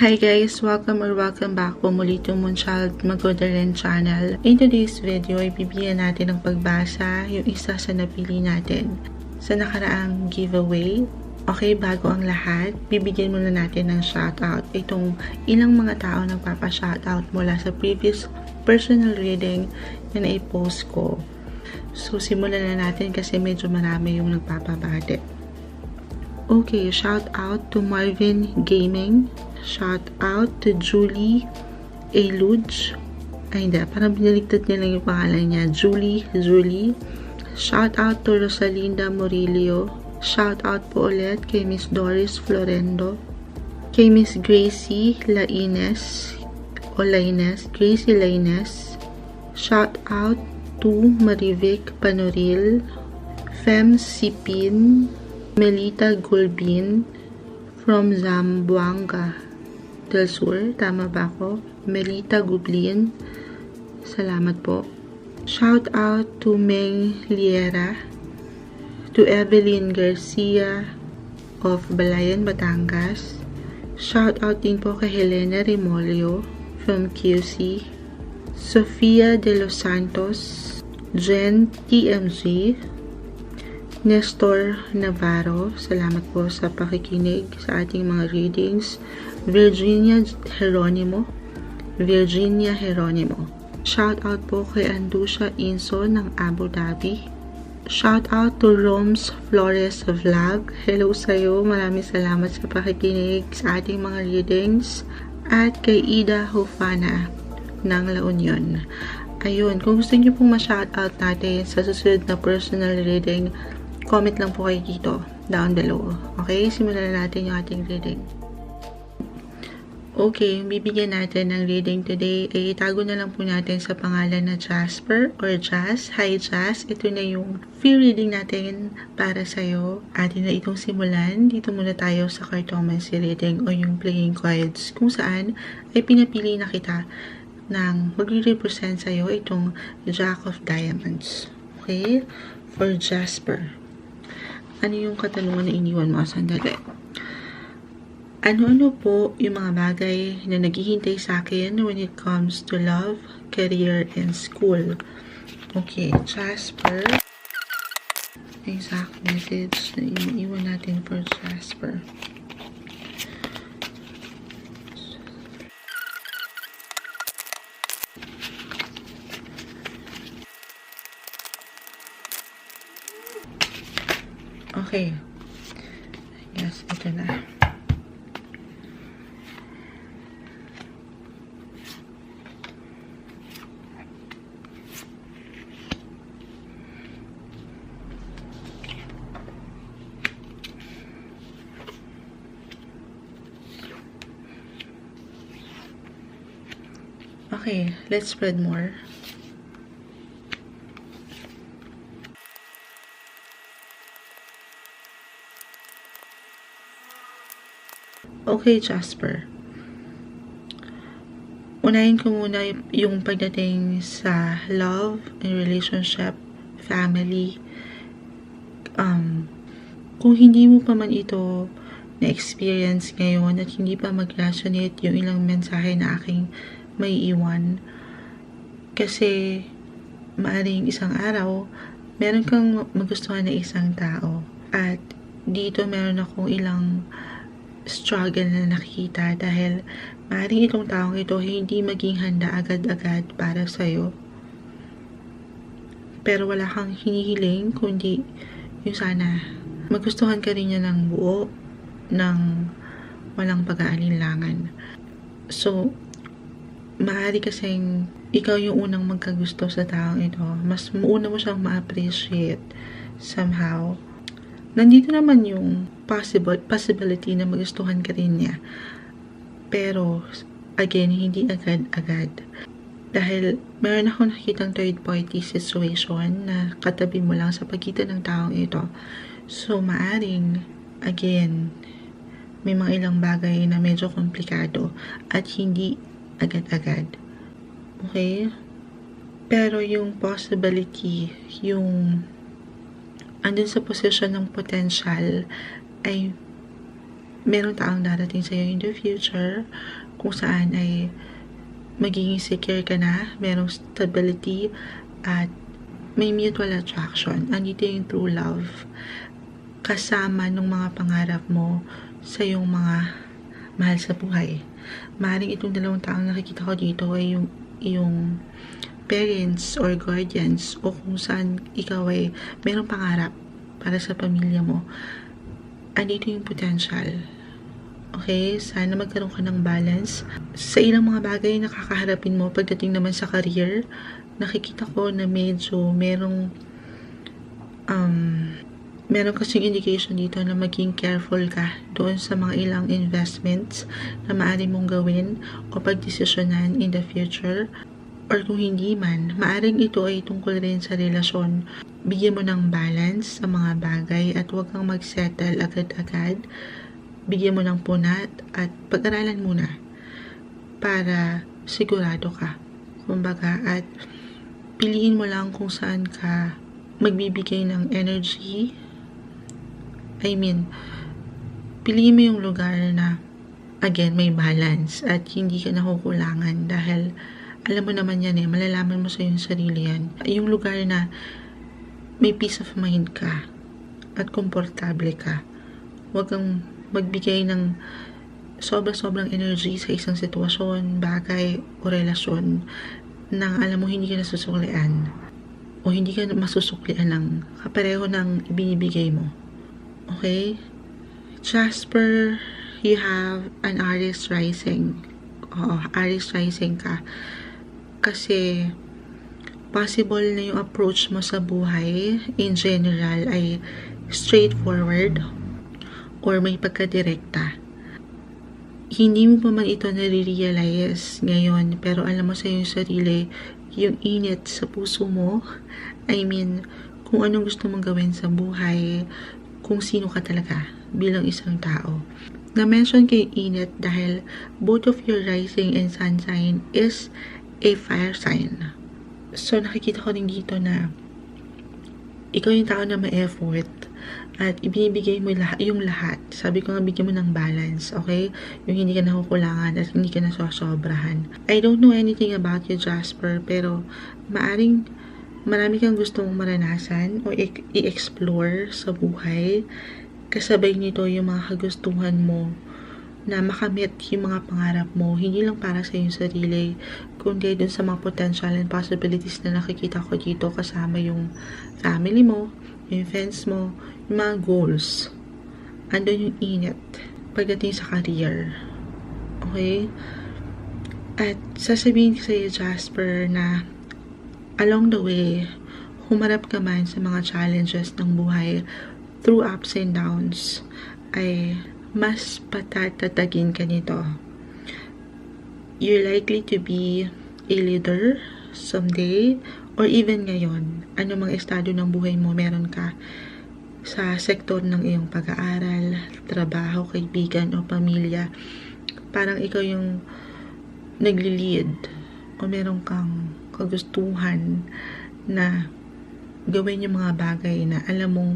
Hi guys! Welcome back po muli to Moonchild Magodalen channel. In today's video ay bibigyan natin ng pagbasa yung isa sa napili natin sa nakaraang giveaway. Okay, bago ang lahat, bibigyan muna natin ng shoutout itong ilang mga tao nagpapa-shoutout mula sa previous personal reading na nai-post ko. So, simulan na natin kasi medyo marami yung nagpapabate. Okay, shout out to Marvin Gaming. Shout out to Julie Eluge. Ay, hindi. Parang binaligtad niya lang yung pangalan niya. Julie. Shout out to Rosalinda Murillo. Shout out po ulit kay Miss Doris Florendo. Kay Miss Gracie Laines. Gracie Laines. Shout out to Marivic Panoril. Fem Sipin. Melita Gulbin. From Zamboanga del Sur. Tama ba ako? Melita Gublin. Salamat po. Shout out to Meng Liera. To Evelyn Garcia of Balayan, Batangas. Shout out din po kay Helena Remolio from QC. Sofia de los Santos. Jen TMG. Nestor Navarro, salamat po sa pakikinig sa ating mga readings. Virginia Heronimo. Shout out po kay Andusha Inso ng Abu Dhabi. Shout out to Roms Flores Vlog. Hello sa'yo, maraming salamat sa pakikinig sa ating mga readings. At kay Ida Hufana ng La Union. Ayun, kung gusto niyo pong ma-shoutout natin sa susunod na personal reading, comment lang po kayo dito, down below. Okay, simulan na natin yung ating reading. Okay, bibigyan natin ng reading today ay itago na lang po natin sa pangalan na Jasper or Jazz. Hi Jazz, ito na yung free reading natin para sa'yo. Atin na itong simulan. Dito muna tayo sa cartomancy reading o yung playing cards kung saan ay pinapili na kita ng magre-represent sa'yo itong Jack of Diamonds. Okay, for Jasper. Ano yung katanungan na iniwan mo? Sandali. Ano-ano po yung mga bagay na naghihintay sa akin when it comes to love, career, and school? Okay, Jasper. Exact message na iniwan natin for Jasper. Okay. Yes, ito na. Okay, let's spread more. Okay, Jasper. Unahin ko muna yung pagdating sa love and relationship, family. Kung hindi mo pa man ito na-experience ngayon at hindi pa mag-resonate yung ilang mensahe na aking may iwan, kasi maaaring isang araw, meron kang magustuhan na isang tao. At dito meron akong ilang struggle na nakikita dahil maaaring itong taong ito hindi maging handa agad-agad para sa'yo. Pero wala kang hinihiling kundi yung sana magustuhan ka rin niya ng buo, ng walang pag-aalinlangan. So, maaari kasing ikaw yung unang magkagusto sa taong ito. Mas mauna mo siyang ma-appreciate somehow. Nandito naman yung possibility na magustuhan ka rin niya. Pero, again, hindi agad-agad. Dahil meron akong nakikitang third party situation na katabi mo lang sa pagitan ng taong ito. So, maaring, again, may mga ilang bagay na medyo komplikado at hindi agad-agad. Okay? Pero yung possibility, yung andun sa posisyon ng potential ay meron taong darating sa'yo in the future kung saan ay magiging secure ka na, merong stability, at may mutual attraction. Andito yung true love. Kasama ng mga pangarap mo sa yung mga mahal sa buhay. Maaaring itong dalawang taong nakikita ko dito ay yung parents or guardians, o kung saan ikaw ay merong pangarap para sa pamilya mo. Andito yung potential. Okay? Sana magkaroon ka ng balance. Sa ilang mga bagay na kakaharapin mo pagdating naman sa career, nakikita ko na medyo merong kasing indication dito na maging careful ka doon sa mga ilang investments na maaari mong gawin o pagdesisyonan in the future. Or kung hindi man, maaring ito ay tungkol rin sa relasyon. Bigyan mo ng balance sa mga bagay at huwag kang mag-settle agad-agad. Bigyan mo ng punat at pag-aralan muna para sigurado ka. Kumbaga, at piliin mo lang kung saan ka magbibigay ng energy. Piliin mo yung lugar na, again, may balance at hindi ka nakukulangan dahil alam mo naman yan malalaman mo sa iyong sarili yan. Yung lugar na may peace of mind ka at komportable ka. Huwag kang magbigay ng sobra-sobrang energy sa isang sitwasyon, bagay o relasyon nang alam mo hindi ka nasusuklian o hindi ka masusuklian ng kapareho ng ibinibigay mo. Okay? Jasper, you have an Aries rising. Aries rising ka. Kasi possible na yung approach mo sa buhay in general ay straightforward or may pagkadirekta. Hindi mo pa man ito nare-realize ngayon, pero alam mo sa iyong sarili yung init sa puso mo. Kung anong gusto mong gawin sa buhay, kung sino ka talaga bilang isang tao. Na-mention kay init dahil both of your rising and sun sign is a fire sign. So, nakikita ko rin dito na ikaw yung tao na may effort at ibinibigay mo yung lahat. Sabi ko nga, bigyan mo ng balance, okay? Yung hindi ka nakukulangan at hindi ka nasosobrahan. I don't know anything about you, Jasper, pero marami kang gustong maranasan o i-explore sa buhay. Kasabay nito yung mga kagustuhan mo na makamit yung mga pangarap mo, hindi lang para sa iyong sarili, kundi dun sa mga potential and possibilities na nakikita ko dito, kasama yung family mo, yung friends mo, yung mga goals. Andun yung init pagdating sa career. Okay? At sasabihin ko sa iyo, Jasper, na along the way, humarap ka man sa mga challenges ng buhay, through ups and downs, ay mas patatatagin ka nito. You're likely to be a leader someday or even ngayon. Ano mang estado ng buhay mo meron ka sa sektor ng iyong pag-aaral, trabaho, kaibigan o pamilya. Parang ikaw yung nagli-lead o meron kang kagustuhan na gawin yung mga bagay na alam mong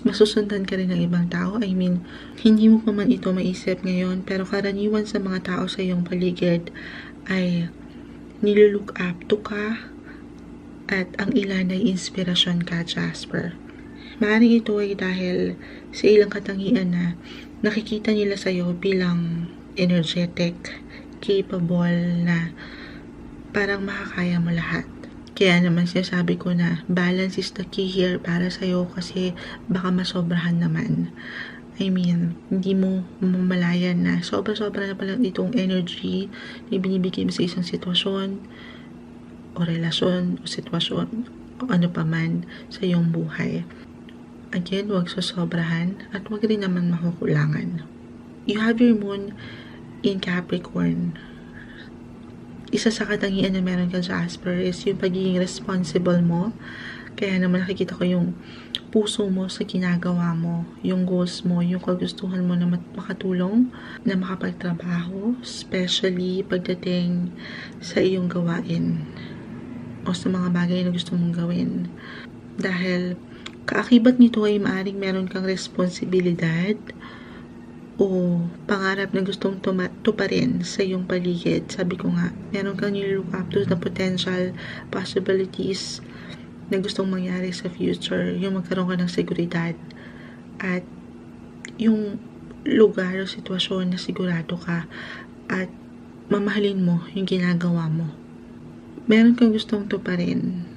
masusundan ka rin ng ibang tao. Hindi mo pa man ito maisip ngayon, pero karaniwan sa mga tao sa iyong paligid ay nilulook up to ka at ang ilan ay inspirasyon ka, Jasper. Maaaring ito ay dahil sa ilang katangian na nakikita nila sa iyo bilang energetic, capable, na parang makakaya mo lahat. Kaya naman sinasabi ko na balance is the key here para sa'yo, kasi baka masobrahan naman. Hindi mo mamalayan na sobra-sobra na pala itong energy na binibigay mo sa isang sitwasyon o relasyon o sitwasyon o ano pa man sa iyong buhay. Again, huwag sosobrahan at huwag rin naman makukulangan. You have your moon in Capricorn. Isa sa katangian na meron ka, Jasper, is yung pagiging responsible mo. Kaya naman nakikita ko yung puso mo sa ginagawa mo, yung goals mo, yung kagustuhan mo na makatulong, na makapagtrabaho, especially pagdating sa iyong gawain o sa mga bagay na gusto mong gawin. Dahil kaakibat nito ay maaaring meron kang responsibilidad o pangarap na gustong tuparin sa iyong paligid. Sabi ko nga, meron kang nilook up to the potential possibilities na gustong mangyari sa future, yung magkaroon ka ng seguridad at yung lugar o sitwasyon na sigurado ka at mamahalin mo yung ginagawa mo. Meron kang gustong tuparin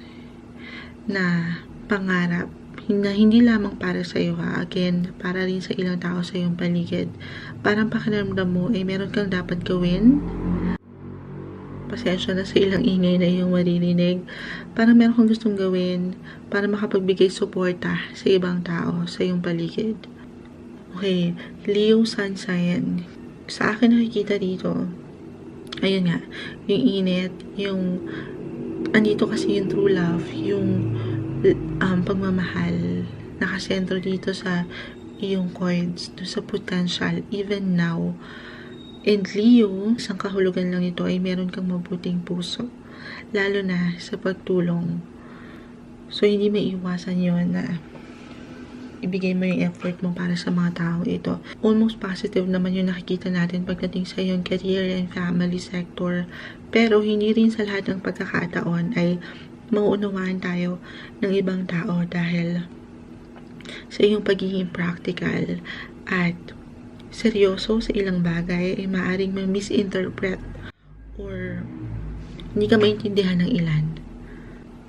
na pangarap na hindi lamang para sa iyo again, para rin sa ilang tao sa iyong paligid. Parang pakiramdam mo, meron kang dapat gawin. Pasensya na sa ilang ingay na iyong maririnig. Parang meron kang gustong gawin para makapagbigay suporta sa ibang tao sa iyong paligid. Okay, Leo Sun Sign. Sa akin nakikita dito, ayun nga, yung init, yung andito kasi yung true love, yung pagmamahal, nakasentro dito sa iyong coins, sa potential, even now. And Leo, isang kahulugan lang nito ay meron kang mabuting puso, lalo na sa pagtulong. So, hindi maiiwasan yun na ibigay mo yung effort mo para sa mga tao ito. Almost positive naman yung nakikita natin pagdating sa iyong career and family sector. Pero hindi rin sa lahat ng pagkakataon ay mauunawaan tayo ng ibang tao dahil sa iyong pagiging practical at seryoso sa ilang bagay ay maaaring ma-misinterpret or hindi ka maintindihan ng ilan.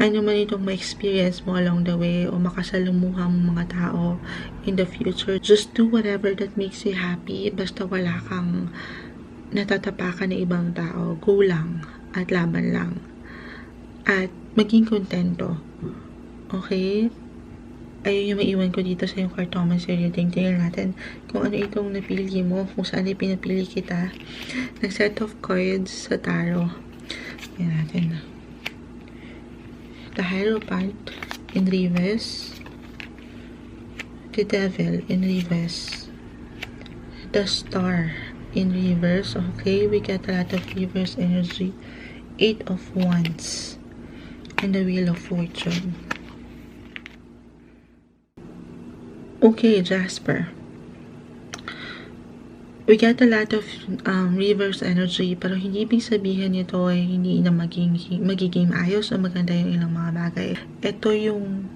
Ano man itong ma-experience mo along the way o makasalumuha mong mga tao in the future, just do whatever that makes you happy. Basta wala kang natatapakan ng ibang tao, go lang at laban lang. At maging kontento. Okay? Ayun yung maiwan ko dito sa yung Cartoman Serial Reading. Tingnan natin kung ano itong napili mo, kung saan ay pinapili kita ng set of cards sa tarot. Tingnan natin. The Hierophant in reverse. The Devil in reverse. The Star in reverse. Okay, we got a lot of reverse energy. 8 of Wands. And the Wheel of Fortune. Okay, Jasper. We get a lot of reverse energy, pero hindi ibig sabihin nito ay hindi na magiging maayos o maganda yung ilang mga bagay. Ito yung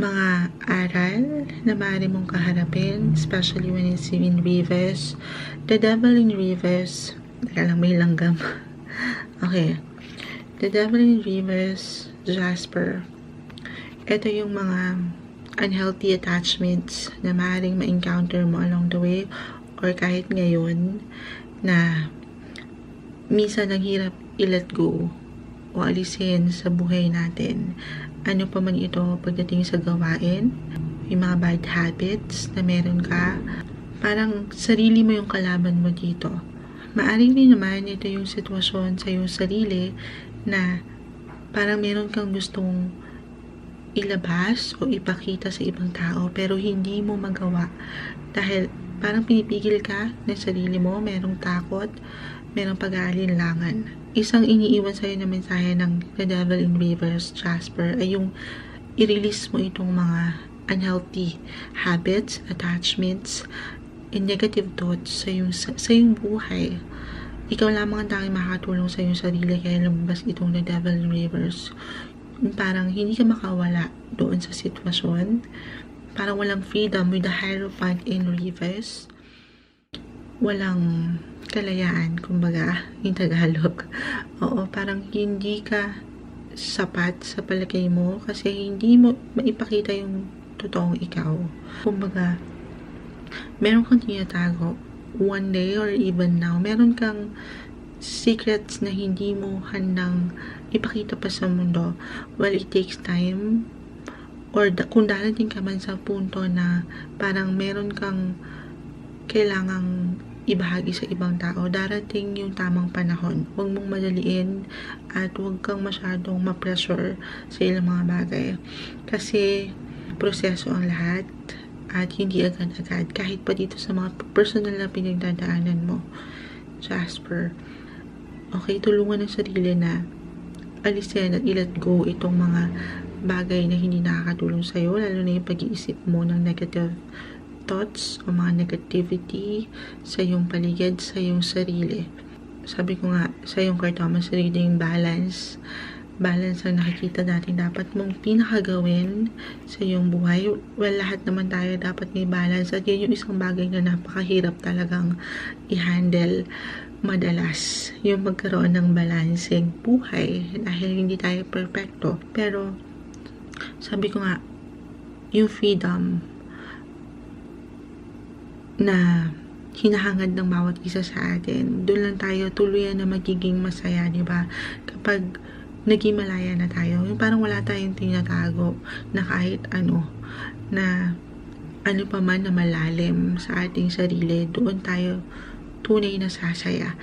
mga aral na maaari mong kaharapin, especially when it's in reverse. The Devil in reverse. Teka lang, may langgam. Okay. The Devil in reverse, Jasper. Ito yung mga unhealthy attachments na maaaring ma-encounter mo along the way or kahit ngayon na minsan ang hirap i-let go o alisin sa buhay natin. Ano pa man ito pagdating sa gawain, yung mga bad habits na meron ka, parang sarili mo yung kalaban mo dito. Maaring din naman ito yung sitwasyon sa iyong sarili na parang meron kang gustong ilabas o ipakita sa ibang tao pero hindi mo magawa dahil parang pinipigil ka ng sarili mo, merong takot, merong pag-aalinlangan. Isang iniiwan sa'yo na mensahe ng The Devil in Reverse, Jasper, ay yung i-release mo itong mga unhealthy habits, attachments, and negative thoughts sa iyong buhay. Ikaw lamang ang tanging makakatulong sa iyong sarili kaya lumabas itong The Devil in Reverse. Parang hindi ka makawala doon sa sitwasyon. Parang walang freedom with the Hierophant in reverse. Walang kalayaan, kumbaga, in Tagalog. Oo, parang hindi ka sapat sa palagay mo kasi hindi mo maipakita yung totoong ikaw. Kumbaga, meron kang tinatago one day or even now. Meron kang secrets na hindi mo handang ipakita pa sa mundo. Well, it takes time. Or kung darating ka man sa punto na parang meron kang kailangang ibahagi sa ibang tao, darating yung tamang panahon. Huwag mong madaliin at huwag kang masyadong ma-pressure sa ilang mga bagay. Kasi proseso ang lahat at hindi agad-agad. Kahit pa dito sa mga personal na pinagdadaanan mo, Jasper. Okay, tulungan ng sarili na alisin at i-let go itong mga bagay na hindi nakakatulong sa'yo, lalo na yung pag-iisip mo ng negative thoughts o mga negativity sa iyong paligid, sa iyong sarili. Sabi ko nga, sa iyong kartama, sarili yung balance. Balance ang nakikita natin dapat mong pinakagawin sa iyong buhay. Well, lahat naman tayo dapat may balance. At yun yung isang bagay na napakahirap talagang i-handle madalas. Yung magkaroon ng balancing buhay. Dahil hindi tayo perfecto. Pero, sabi ko nga, yung freedom na hinahangad ng bawat isa sa atin, doon lang tayo tuluyan na magiging masaya, di ba? Kapag naging malaya na tayo, yung parang wala tayong tinatago na kahit ano, na ano pa man na malalim sa ating sarili, doon tayo tunay na sasaya.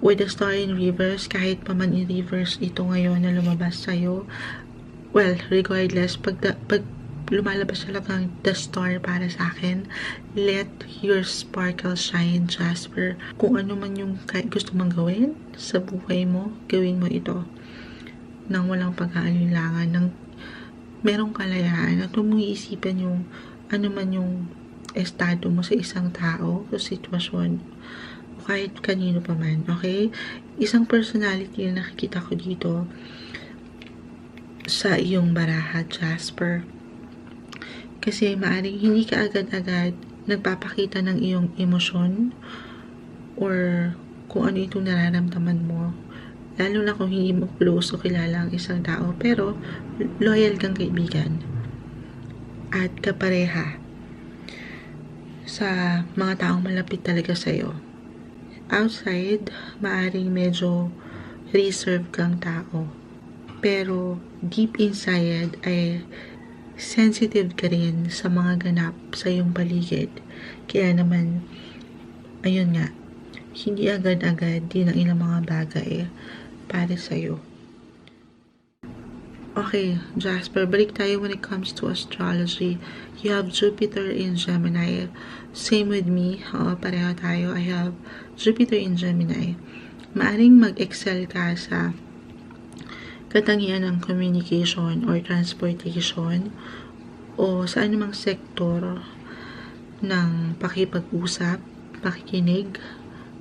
With the star in reverse, kahit pa man in reverse ito ngayon na lumabas sa'yo, well, regardless, pag lumalabas talagang the star para sa akin, let your sparkle shine, Jasper. Kung ano man yung gusto mong gawin sa buhay mo, gawin mo ito nang walang pag-aalinlangan, nang merong kalayaan, at huwag mong iisipin yung ano man yung estado mo sa isang tao o sitwasyon o kahit kanino pa man, okay? Isang personality na nakikita ko dito sa iyong baraha, Jasper. Kasi maaaring hindi ka agad-agad nagpapakita ng iyong emosyon or kung ano itong nararamdaman mo. Lalo na kung hindi mo close o kilala ang isang tao. Pero, loyal kang kaibigan. At kapareha sa mga taong malapit talaga sa'yo. Outside, maaaring medyo reserve kang tao. Pero, deep inside ay sensitive ka rin sa mga ganap sa iyong paligid. Kaya naman, ayun nga, hindi agad-agad din ang ilang mga bagay para sa'yo. Okay, Jasper, balik tayo when it comes to astrology. You have Jupiter in Gemini. Same with me. Pareho tayo. I have Jupiter in Gemini. Maaring mag-excel ka sa katangian ng communication or transportation o sa anumang sektor ng pakipag-usap, pakikinig,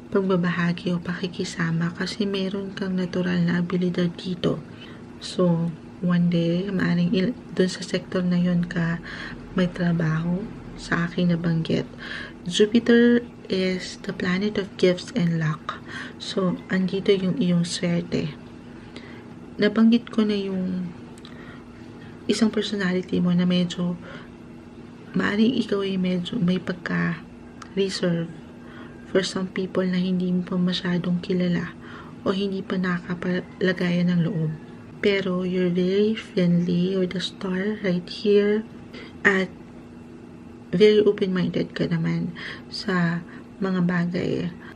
pagbabahagi o pakikisama kasi meron kang natural na abilidad dito. So, one day, maaaring dun sa sektor na yun ka may trabaho sa aking nabanggit. Jupiter is the planet of gifts and luck. So, andito yung iyong swerte. Nabanggit ko na yung isang personality mo na medyo maaaring ikaw ay medyo may pagka-reserve for some people na hindi mo pa masyadong kilala o hindi pa nakapalagayan ng loob. Pero you're very friendly with the star right here at very open-minded ka naman sa mga bagay.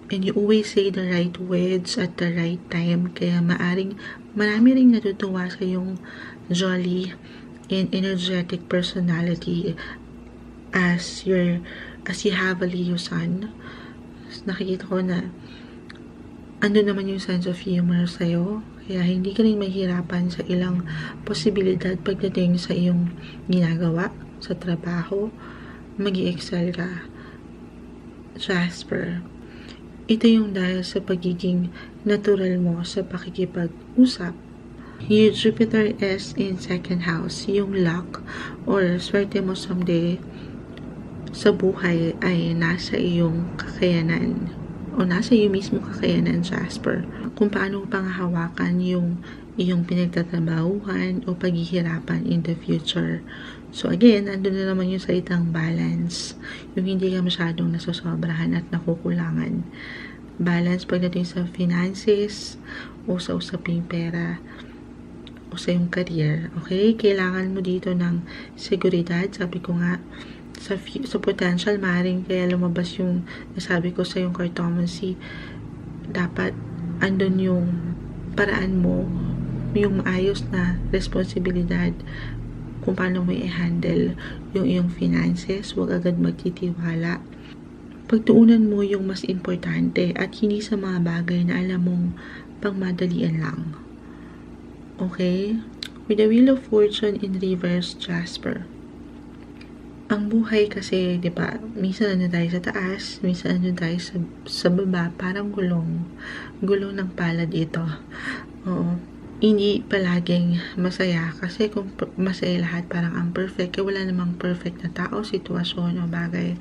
And you always say the right words at the right time. Kaya maaring marami ring natutuwa sa yung jolly and energetic personality as you have a Leo sun. Nakikita ko na ando naman yung sense of humor sa'yo. Kaya hindi ka rin mahirapan sa ilang posibilidad pagdating sa iyong ginagawa, sa trabaho. Mag-i-excel ka, Jasper. Ito yung dahil sa pagiging natural mo sa pakikipag-usap. Your Jupiter is in second house. Yung luck or swerte mo someday sa buhay ay nasa iyong kakayanan o nasa iyo mismo kakayanan, Jasper. Kung paano panghahawakan yung iyong pinagtatrabahuhan o paghihirapan in the future. So again, andun na naman yung salitang balance. Yung hindi ka masyadong nasosobrahan at nakukulangan. Balance pagdating sa finances o sa usaping pera o sa iyong career. Okay? Kailangan mo dito ng seguridad. Sabi ko nga, sa potential, maaaring kaya lumabas yung nasabi ko sa yung cartomancy. Dapat andun yung paraan mo, yung maayos na responsibilidad kung paano mo i-handle yung iyong finances. Huwag agad magtitiwala. Pagtuunan mo yung mas importante at hindi sa mga bagay na alam mong pangmadalian lang. Okay? With the Wheel of Fortune in reverse, Jasper. Ang buhay kasi, di ba, minsan ano tayo sa taas, minsan ano tayo sa baba, parang gulong. Gulong ng palad ito. Oo. Hindi palaging masaya kasi kung masaya lahat parang ang perfect, kaya wala namang perfect na tao, sitwasyon o bagay.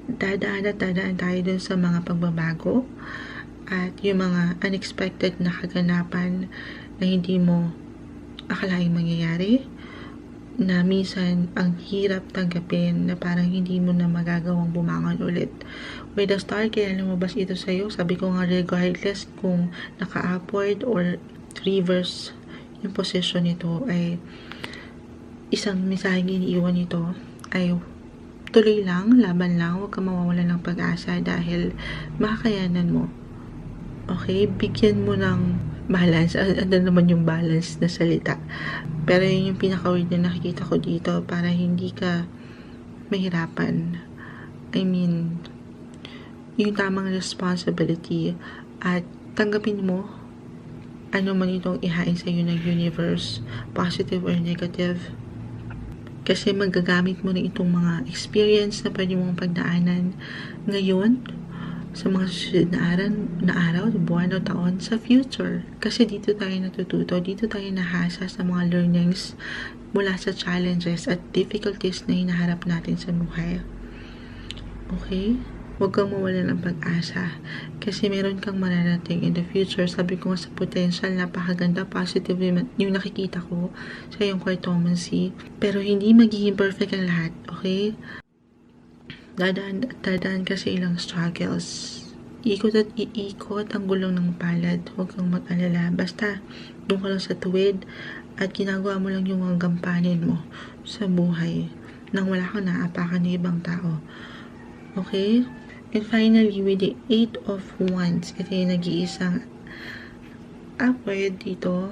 Dadaan tayo dun sa mga pagbabago at yung mga unexpected na kaganapan na hindi mo akalaing mangyayari, na minsan ang hirap tanggapin na parang hindi mo na magagawang bumangon ulit. With the star, kaya lumabas ito sa'yo. Sabi ko nga, regardless kung naka-upward or reverse yung position nito, ay isang mensaheng iniiwan nito ay tuloy lang, laban lang, huwag kang mawawalan ng pag-asa dahil makakayanan mo. Okay? Bigyan mo ng balance. Ano naman yung balance na salita? Pero yun yung pinaka-word na nakikita ko dito para hindi ka mahirapan. I mean, yung tamang responsibility at tanggapin mo ano man itong ihain sa iyo ng universe, positive or negative. Kasi magagamit mo na itong mga experience na pwede mong pagdaanan ngayon sa mga susunod na araw, buwan o taon sa future. Kasi dito tayo natututo, dito tayo nahasa sa mga learnings mula sa challenges at difficulties na hinaharap natin sa buhay. Okay? Huwag kang mawala ng pag-asa kasi meron kang mararating in the future. Sabi ko nga sa potential, napakaganda, positive yung nakikita ko sa iyong cartomancy. Pero hindi magiging perfect ang lahat, okay? Dadaan kasi ilang struggles. Iikot at iikot ang gulong ng palad. Huwag kang mag-alala. Basta, doon ka lang sa tuwid at ginagawa mo lang yung mga gampanin mo sa buhay nang wala kang naapakan ng ibang tao. Okay? And finally, with the 8 of Wands, ito yung nag-iisang upward dito.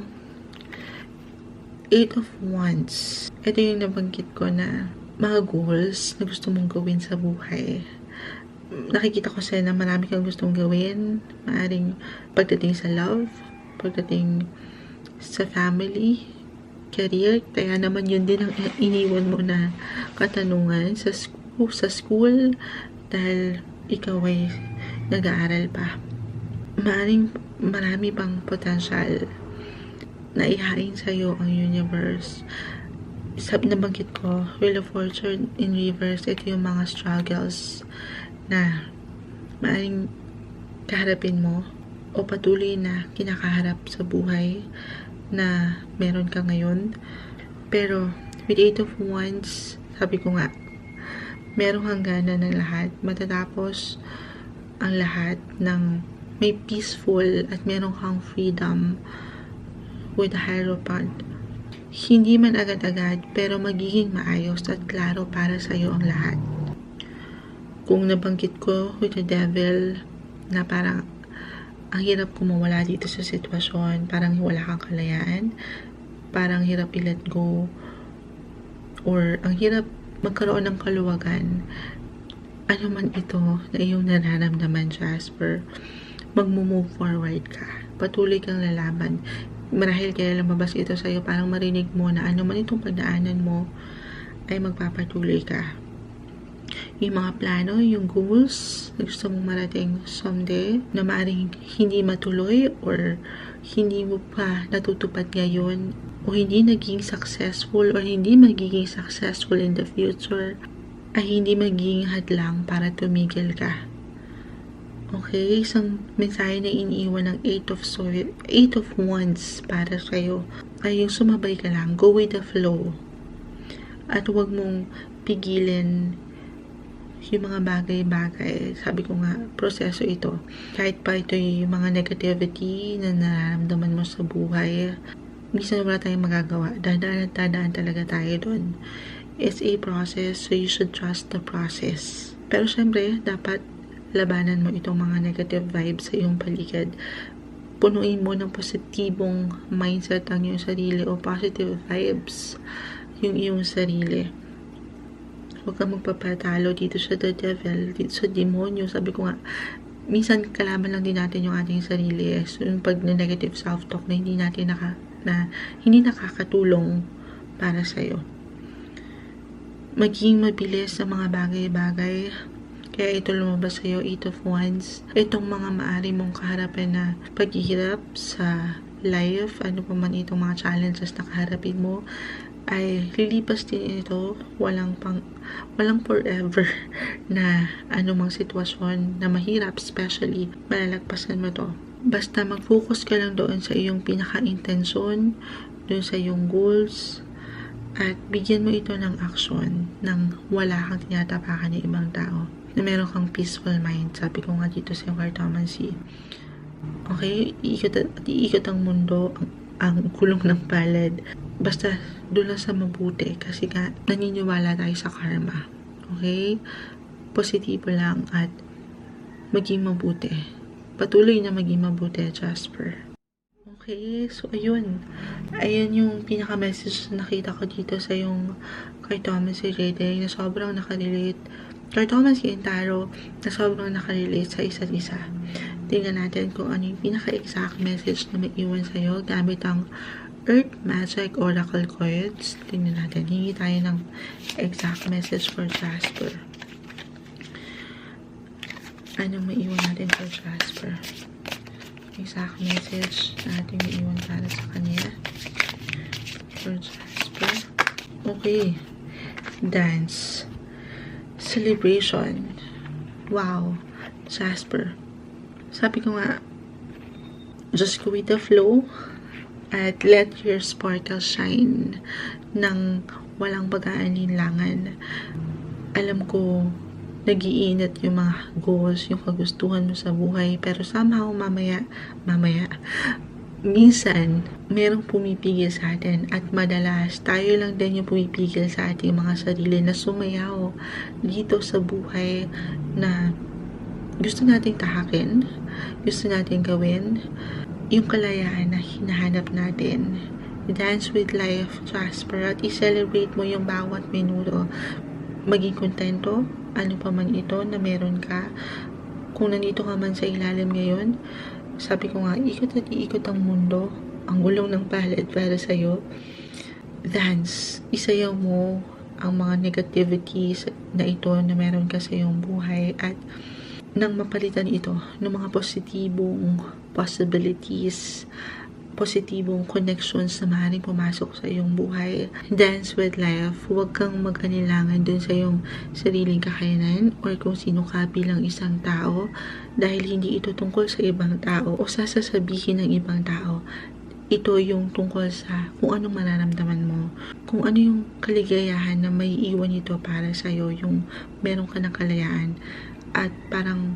8 of Wands. Ito yung nabanggit ko na mga goals na gusto mong gawin sa buhay. Nakikita ko sa'yo na marami kang gustong gawin. Maaring pagdating sa love, pagdating sa family, career. Kaya naman yun din ang iniwan mo na katanungan sa school dahil ikaw ay nag-aaral pa. Maaring marami pang potential na ihain sa'yo ang universe. Sabi na banggit ko, Wheel of Fortune in reverse, ito yung mga struggles na maaaring kaharapin mo o patuloy na kinakaharap sa buhay na meron ka ngayon. Pero with 8 of Wands, sabi ko nga, meron kang gana ng lahat. Matatapos ang lahat ng may peaceful at meron kang freedom with the Hierophant. Hindi man agad-agad, pero magiging maayos at klaro para sa iyo ang lahat. Kung nabanggit ko with the Devil, na parang ang hirap kumawala dito sa sitwasyon, parang wala kang kalayaan, parang hirap i-let go, or ang hirap magkaroon ng kaluwagan, ano man ito na iyong nararamdaman, Jasper, mag-move forward ka. Patuloy kang lalaban. Marahil kaya lumabas ito sa'yo, parang marinig mo na ano man itong pagdaanan mo, ay magpapatuloy ka. Yung mga plano, yung goals na gusto mong marating someday, na maaaring hindi matuloy or hindi mo pa natutupad ngayon, o hindi naging successful or hindi magiging successful in the future, ay hindi magiging hadlang para tumigil ka. Okay, isang mensahe na iniiwan ng 8 of Wands para sa'yo ay yung sumabay ka lang, go with the flow. At huwag mong pigilin yung mga bagay-bagay. Sabi ko nga, proseso ito. Kahit pa ito yung mga negativity na nararamdaman mo sa buhay, minsan wala tayong magagawa. Dadaan talaga tayo doon. It's a process, so you should trust the process. Pero syempre, dapat labanan mo itong mga negative vibes sa iyong paligid. Punuin mo ng positibong mindset ang iyong sarili o positive vibes yung iyong sarili. Huwag kang magpapatalo dito sa the devil, dito sa demonyo. Sabi ko nga, minsan kalaban lang din natin yung ating sarili. So, yung pag negative self-talk na hindi nakakatulong para sa'yo. maging mabilis sa mga bagay-bagay. Kaya ito lumabas sa'yo, 8 of Wands. Itong mga maaari mong kaharapin na paghihirap sa life, ano pa man itong mga challenges na kaharapin mo, ay lilipas din ito. Walang forever na anumang sitwasyon na mahirap, especially malalagpasan mo to. Basta mag-focus ka lang doon sa iyong pinaka-intensyon, doon sa iyong goals, at bigyan mo ito ng action nang wala kang tinatapakan ng ibang tao, na meron kang peaceful mind. Sabi ko nga dito sa cartomancy. Okay? Iikot ang mundo, ang kulong ng palad. Basta doon lang sa mabuti, kasi nga naniniwala tayo sa karma. Okay? Positibo lang at maging mabuti. Patuloy na maging mabuti, Jasper. Okay, so ayun. Ayun yung pinaka-message na nakita ko dito sa yung cartomancy reading na sobrang nakarelate. Cartomancy and tarot na sobrang nakarelate sa isa't isa. Tingnan natin kung ano yung pinaka-exact message na may iwan sa'yo gamit ang Earth Magic Oracle Cards. Tingnan natin. Hingi tayo ng exact message for Jasper. Ano may iwan natin for Jasper? Exact message natin may iwan para sa kanya. For Jasper. Okay. Dance. Celebration. Wow. Jasper. Sabi ko nga, just go with the flow at let your sparkle shine nang walang pag-aalinlangan. Alam ko, nag-iinit yung mga goals, yung kagustuhan mo sa buhay, pero somehow minsan, merong pumipigil sa atin at madalas, tayo lang din yung pumipigil sa ating mga sarili na sumayaw dito sa buhay na gusto nating tahakin, gusto nating gawin, yung kalayaan na hinahanap natin. Dance with life, Jasper, at i-celebrate mo yung bawat minuto. Maging kontento, ano pa man ito na meron ka. Kung nandito ka man sa ilalim ngayon, sabi ko nga, ikot at iikot ang mundo, ang gulong ng palad para sa'yo. Dance, isayaw mo ang mga negativities na ito na meron ka sa iyong buhay at nang mapalitan ito ng mga positibong possibilities, positibong connections na maaaring pumasok sa iyong buhay. Dance with life. Huwag kang mag-anilangan dun sa iyong sariling kakayanan or kung sino ka bilang isang tao dahil hindi ito tungkol sa ibang tao o sasabihin ng ibang tao. Ito yung tungkol sa kung anong mararamdaman mo, kung ano yung kaligayahan na may iwan ito para sa iyo, yung meron ka ng kalayaan at parang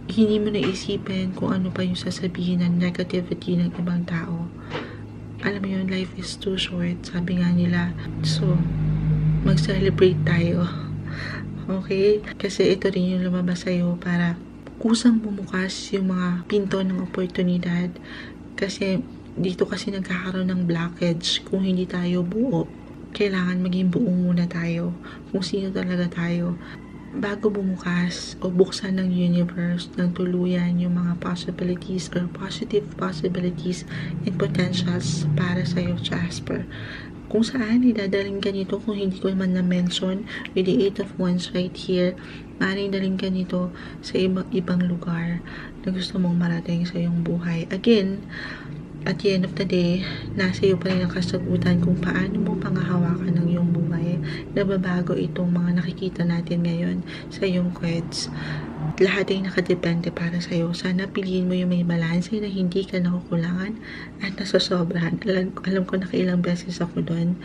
hindi mo naisipin kung ano pa yung sasabihin ng negativity ng ibang tao. Alam mo yun, life is too short, sabi nga nila. So, mag-celebrate tayo. Okay? Kasi ito rin yung lumabas sa'yo para kusang bumukas yung mga pinto ng oportunidad. Kasi dito kasi nagkakaroon ng blockage kung hindi tayo buo. Kailangan maging buo muna tayo kung sino talaga tayo bago bumukas o buksan ng universe ng tuluyan yung mga possibilities or positive possibilities and potentials para sa'yo, Jasper. Kung saan idadaling ka nito, kung hindi ko man na-mention with the 8 of Wands right here, maaaring daling ka nito sa ibang lugar na gusto mong marating sa iyong buhay. Again, at the end of the day, nasa iyo pa rin ang kasagutan kung paano mo pangahawakan ng iyong buhay. Nababago itong mga nakikita natin ngayon sa iyong cards. Lahat ay nakadepende para sa iyo. Sana piliin mo yung may balanse na hindi ka nakukulangan at nasasobrahan. Alam ko nakailang beses ako doon.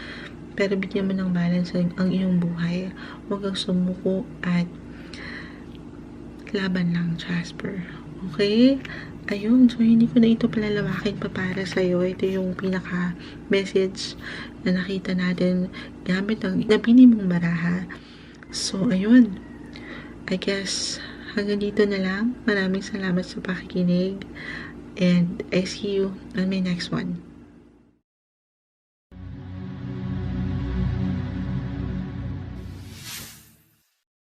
Pero bigyan mo ng balance ang iyong buhay. Huwag kang sumuko at laban lang, Jasper. Okay? Ayun, so hindi ko na ito palalawakin pa para sa'yo. Ito yung pinaka-message na nakita natin gamit ang napili mong baraha. So, ayun. I guess, hanggang dito na lang. Maraming salamat sa pakikinig. And I see you on my next one.